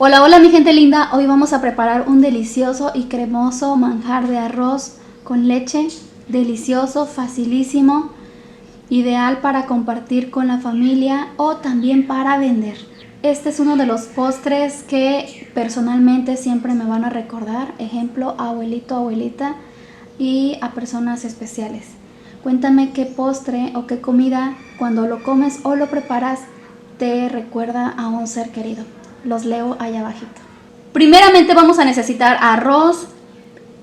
Hola, hola mi gente linda, hoy vamos a preparar un delicioso y cremoso manjar de arroz con leche, delicioso, facilísimo, ideal para compartir con la familia o también para vender. Este es uno de los postres que personalmente siempre me van a recordar, ejemplo, abuelito, abuelita y a personas especiales. Cuéntame qué postre o qué comida cuando lo comes o lo preparas te recuerda a un ser querido. Los leo allá abajito. Primeramente vamos a necesitar arroz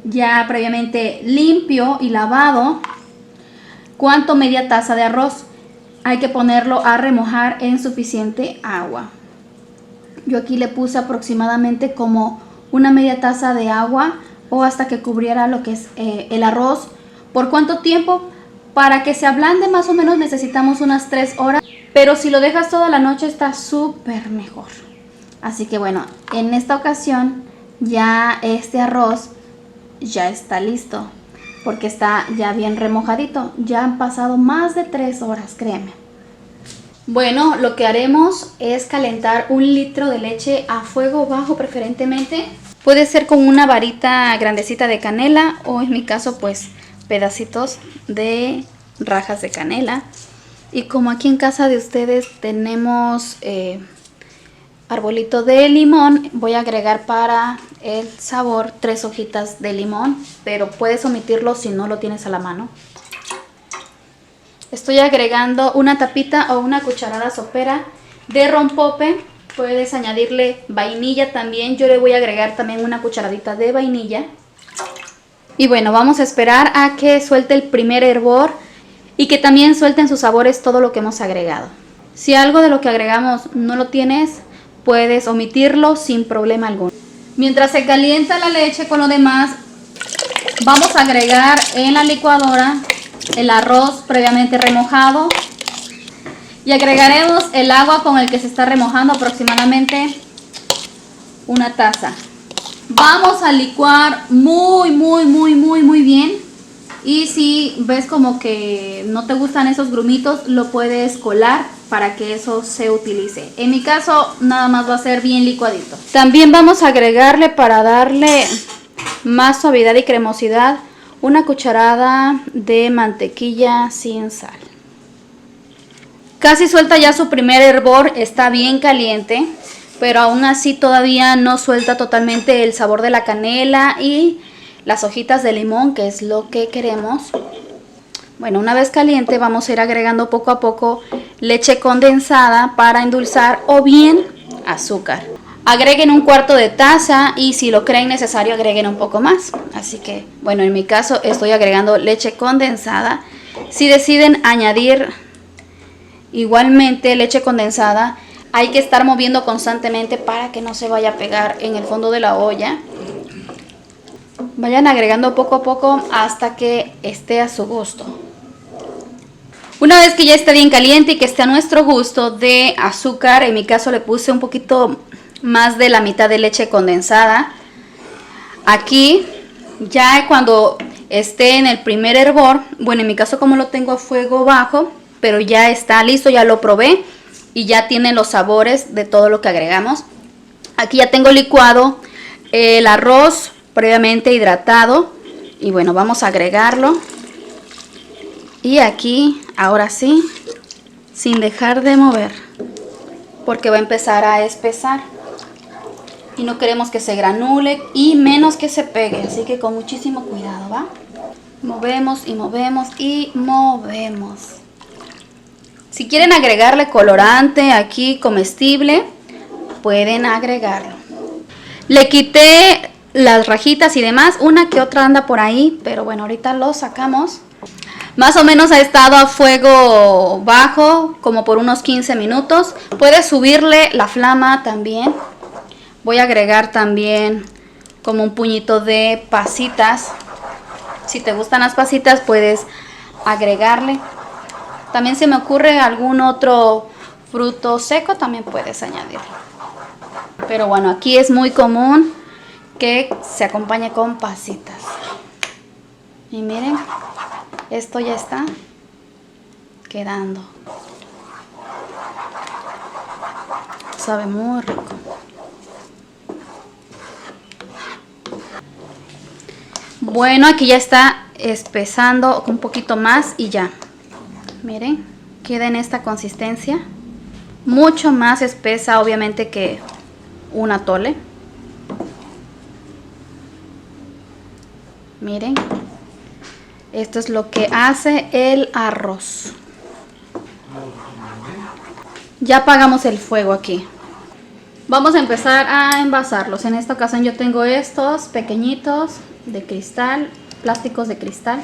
ya previamente limpio y lavado. ¿Cuánto? Media taza de arroz. Hay que ponerlo a remojar en suficiente agua. Yo aquí le puse aproximadamente como una media taza de agua o hasta que cubriera lo que es el arroz. ¿Por cuánto tiempo? Para que se ablande más o menos necesitamos unas 3 horas, pero si lo dejas toda la noche está súper mejor. Así que bueno, en esta ocasión ya este arroz ya está listo porque está ya bien remojadito. Ya han pasado más de 3 horas, créeme. Bueno, lo que haremos es calentar 1 litro de leche a fuego bajo preferentemente. Puede ser con una varita grandecita de canela o en mi caso pues pedacitos de rajas de canela. Y como aquí en casa de ustedes tenemos arbolito de limón, voy a agregar para el sabor 3 hojitas de limón, pero puedes omitirlo si no lo tienes a la mano. Estoy agregando una tapita o una cucharada sopera de rompope. Puedes añadirle vainilla también. Yo le voy a agregar también una cucharadita de vainilla. Y bueno, vamos a esperar a que suelte el primer hervor y que también suelten sus sabores todo lo que hemos agregado. Si algo de lo que agregamos no lo tienes, puedes omitirlo sin problema alguno. Mientras se calienta la leche con lo demás, vamos a agregar en la licuadora el arroz previamente remojado y agregaremos el agua con el que se está remojando, aproximadamente 1 taza. Vamos a licuar muy bien, y si ves como que no te gustan esos grumitos, lo puedes colar para que eso se utilice. En mi caso nada más va a ser bien licuadito. También vamos a agregarle, para darle más suavidad y cremosidad, una cucharada de mantequilla sin sal. Casi suelta ya su primer hervor, está bien caliente, pero aún así todavía no suelta totalmente el sabor de la canela y las hojitas de limón, que es lo que queremos. Bueno, una vez caliente vamos a ir agregando poco a poco leche condensada para endulzar o bien azúcar. Agreguen 1/4 de taza y si lo creen necesario agreguen un poco más. Así que bueno, en mi caso estoy agregando leche condensada. Si deciden añadir igualmente leche condensada, hay que estar moviendo constantemente para que no se vaya a pegar en el fondo de la olla. Vayan agregando poco a poco hasta que esté a su gusto. Una vez que ya esté bien caliente y que esté a nuestro gusto de azúcar, en mi caso le puse un poquito más de la mitad de leche condensada. Aquí ya cuando esté en el primer hervor, bueno, en mi caso como lo tengo a fuego bajo, pero ya está listo, ya lo probé y ya tiene los sabores de todo lo que agregamos. Aquí ya tengo licuado el arroz previamente hidratado y bueno, vamos a agregarlo. Y aquí, ahora sí, sin dejar de mover, porque va a empezar a espesar y no queremos que se granule y menos que se pegue, así que con muchísimo cuidado, ¿va? Movemos y movemos y movemos. Si quieren agregarle colorante aquí comestible, pueden agregarlo. Le quité las rajitas y demás, una que otra anda por ahí, pero bueno, ahorita lo sacamos. Más o menos ha estado a fuego bajo como por unos 15 minutos. Puedes subirle la flama también. Voy a agregar también como un puñito de pasitas. Si te gustan las pasitas puedes agregarle. También se me ocurre algún otro fruto seco, también puedes añadirlo. Pero bueno, aquí es muy común que se acompañe con pasitas. Y miren, esto ya está quedando. Sabe muy rico. Bueno, aquí ya está espesando un poquito más y ya. Miren, queda en esta consistencia. Mucho más espesa obviamente que un atole. Miren, esto es lo que hace el arroz. Ya apagamos el fuego aquí. Vamos a empezar a envasarlos. En esta ocasión yo tengo estos pequeñitos de cristal, plásticos de cristal,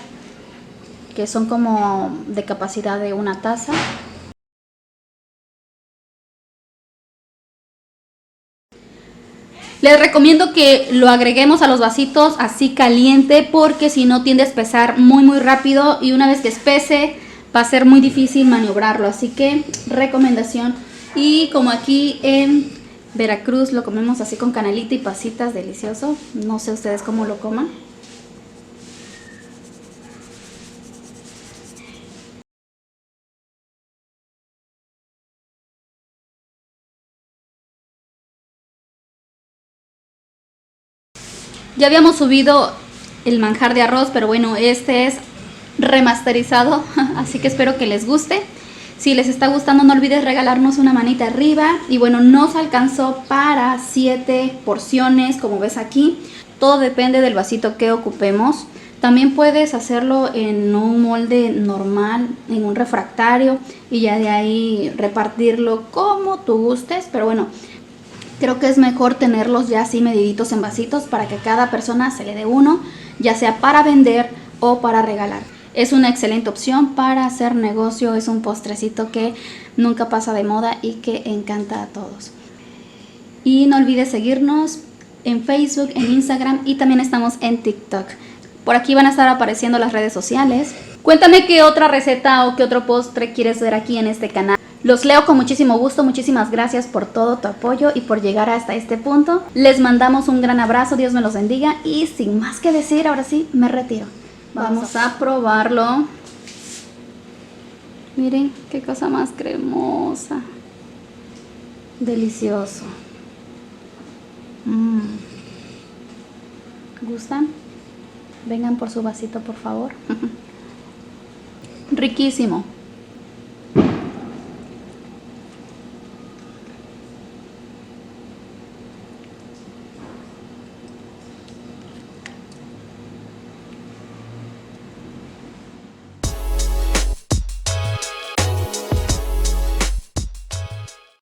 que son como de capacidad de una taza. Les recomiendo que lo agreguemos a los vasitos así caliente, porque si no tiende a espesar muy rápido y una vez que espese va a ser muy difícil maniobrarlo. Así que recomendación. Y como aquí en Veracruz lo comemos así con canelita y pasitas, delicioso. No sé ustedes cómo lo coman. Ya habíamos subido el manjar de arroz, pero bueno, este es remasterizado, así que espero que les guste. Si les está gustando, no olvides regalarnos una manita arriba. Y bueno, nos alcanzó para 7 porciones, como ves aquí. Todo depende del vasito que ocupemos. También puedes hacerlo en un molde normal, en un refractario, y ya de ahí repartirlo como tú gustes. Pero bueno, creo que es mejor tenerlos ya así mediditos en vasitos para que cada persona se le dé uno, ya sea para vender o para regalar. Es una excelente opción para hacer negocio, es un postrecito que nunca pasa de moda y que encanta a todos. Y no olvides seguirnos en Facebook, en Instagram y también estamos en TikTok. Por aquí van a estar apareciendo las redes sociales. Cuéntame qué otra receta o qué otro postre quieres ver aquí en este canal. Los leo con muchísimo gusto. Muchísimas gracias por todo tu apoyo y por llegar hasta este punto. Les mandamos un gran abrazo, Dios me los bendiga. Y sin más que decir, ahora sí, me retiro. Vamos a probarlo. Miren qué cosa más cremosa. Delicioso. ¿Gustan? Vengan por su vasito, por favor. Riquísimo.